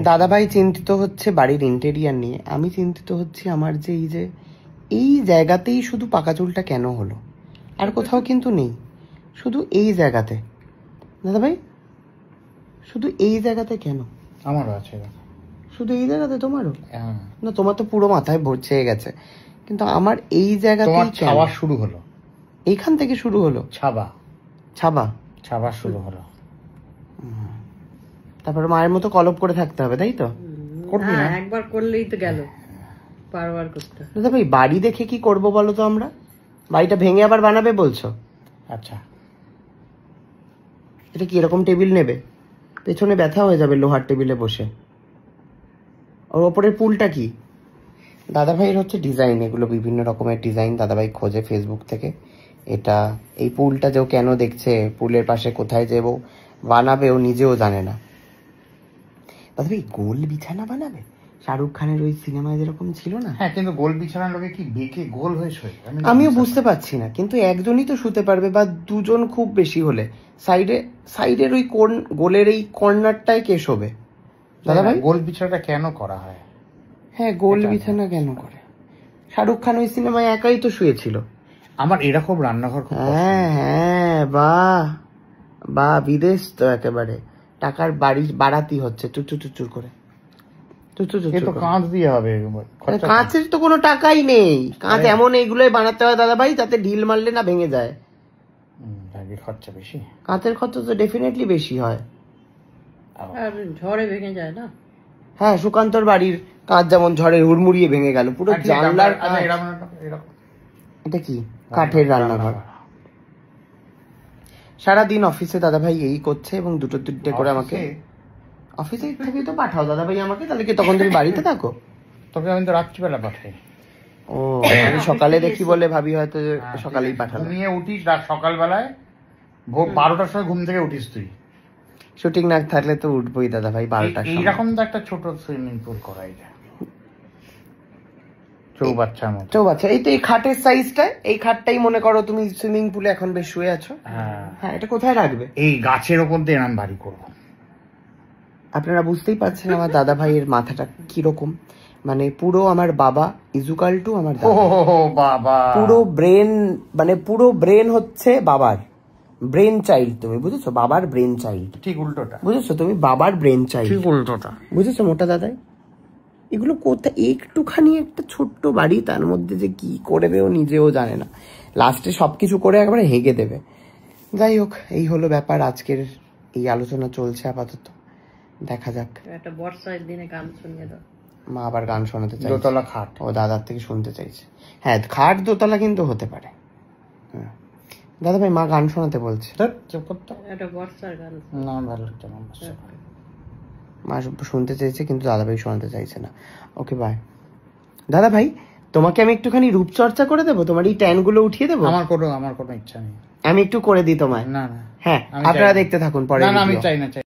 দাদা ভাই চিন্তিত হচ্ছে বাড়ির ইন্টেরিয়ার নিয়ে, আমি চিন্তিত হচ্ছি আমার যে এই জায়গাতেই শুধু পাকা চুলটা কেন হলো, আর কোথাও কিন্তু নেই, শুধু এই জায়গাতে। দাদা ভাই শুধু এই জায়গাতে কেন? আমারও আছে শুধু এই জায়গাতে? তোমারও? না, তোমার তো পুরো মাথায় ছেয়ে গেছে, কিন্তু আমার এই জায়গাতে ছাবা শুরু হলো, এইখান থেকে শুরু হলো ছাবা ছাবা ছাবা শুরু হলো। তারপর মায়ের মতো কলপ করে থাকতে হবে, তাই তো? করবি না, একবার করলেই তো গেল, বারবার করতে। দাদা ভাই বাড়ি দেখে কি করব বলো তো? আমরা বাড়িটা ভেঙে আবার বানাবে বলছো? আচ্ছা, এটা কি এরকম টেবিল নেবে? পেছনে ব্যথা হয়ে যাবে লোহার টেবিলে বসে। ওর ওপরের পুলটা কি? দাদা ভাইয়ের হচ্ছে ডিজাইন, এগুলো বিভিন্ন রকমের ডিজাইন দাদাভাই খোঁজে ফেসবুক থেকে। এটা এই পুলটা যেও কেন দেখছে, পুলের পাশে কোথায় যে ও বানাবে ও নিজেও জানে না। দাদা ভাই গোল বিছানা বানাবে শাহরুখ খানের ওই সিনেমায় যেরকম ছিল না? হ্যাঁ, কিন্তু গোল বিছানার লোকে কি বেঁকে গোল হয়ে শোয়? আমিও বুঝতে পারছি না, কিন্তু একজনই তো শুতে পারবে, বা দুজন খুব বেশি হলে। সাইডের ওই গোলের এই কর্নারটায় কে শোবে? দাদা ভাই গোল বিছানাটা কেন করা হয়? হ্যাঁ, গোল বিছানা কেন করে? শাহরুখ খান ওই সিনেমায় একাই তো শুয়েছিল। আমার এরকম রান্নাঘর খুব পছন্দ। হ্যাঁ, বাহ বাহ, বিদেশ তো একেবারে, টাকার বাড়াতি হচ্ছে চুচুর করে। কাঁচ দিয়ে হবে, কাঁচের তো কোনো টাকাই নেই। কাঁচ এমন এইগুলোই বানাতে হয় দাদা ভাই যাতে ঢিল মারলে না ভেঙে যায়। খরচা বেশি, কাঁচের খরচা তো ডেফিনেটলি বেশি হয়, আর ঝড়ে ভেঙে যায় না। হ্যাঁ, সুকান্তর বাড়ির কাঁচ যেমন ঝড়ে হুড়মুড়িয়ে ভেঙে গেল পুরো জানলার। এটা কি কাঠের রান্নাঘর? সারাদিন অফিসে দাদা ভাই এই করছে এবং দুটো করে আমাকে অফিসে থেকে তো পাঠাও দাদা ভাই আমাকে, তাহলে কি তখন তুমি বাড়িতে থাকো? তবে আমি তো রাত্রিবেলা পাঠাই। ও, আমি সকালে দেখি বলে ভাবি হয়তো সকালেই পাঠাবো। ঘুমিয়ে উঠিস সকালবেলায়, ভোর 12টার সময় ঘুম থেকে উঠিস তুই। শুটিং না থাকলে তো উঠবোই দাদা ভাই 12টার সময়। এইরকম তো একটা ছোট সুইমিং পুল করাই যায়, চৌবাচ্চার মতো। চৌবাচ্চা, এই তো এই খাটের সাইজটা, এই খাটটাই মনে করো তুমি সুইমিং পুলে এখন বেশ শুয়ে আছো। হ্যাঁ, এটা কোথায় রাখবে? এই গাছের ওপর দিয়ে এরম বাড়ি করবো। আপনারা বুঝতেই পারছেন আমার দাদা ভাইয়ের মাথাটা কিরকম, মানে পুরো আমার বাবা ইজুকাল টু আমার বাবা, পুরো ব্রেন হচ্ছে বাবার ব্রেন চাইল্ড, তুমি বুঝেছো? বাবার ব্রেন চাইল্ড, ঠিক উল্টোটা বুঝেছো তুমি? বাবার ব্রেন চাইল্ড, ঠিক উল্টোটা, বুঝেছো মোটা দাদাই? এগুলো কোথায়, একটুখানি একটা ছোট্ট বাড়ি, তার মধ্যে যে কি করবে ও নিজেও জানে না, লাস্টে সবকিছু করে একবারে হেগে দেবে। যাই হোক, এই হলো ব্যাপার, আজকের এই আলোচনা চলছে আপাতত, দেখা যাক। একটা বর্ষার দিনে গান শুনিয়ে দাও। মা আবার গান শোনাতে চাইছে, দোতলা খাট, ও দাদার থেকে শুনতে চাইছে। হ্যাঁ, খাট দোতলা কিন্তু হতে পারে। হ্যাঁ দাদা ভাই, মা গান শোনাতে বলছে। একটা বর্ষার গান না, ভালো লাগছে না। মা শুনতে চাইছে কিন্তু দাদা ভাই শোনাতে চাইছে না। Okay bye. দাদা ভাই, তোমাকে আমি একটুখানি রূপচর্চা করে দেবো, তোমার এই ট্যান গুলো উঠিয়ে দেবো? আমার কোনো ইচ্ছা নেই। আমি একটু করে দিই তোমায়। না না, হ্যাঁ, আপনারা দেখতে থাকুন পরে। আমি চাই না।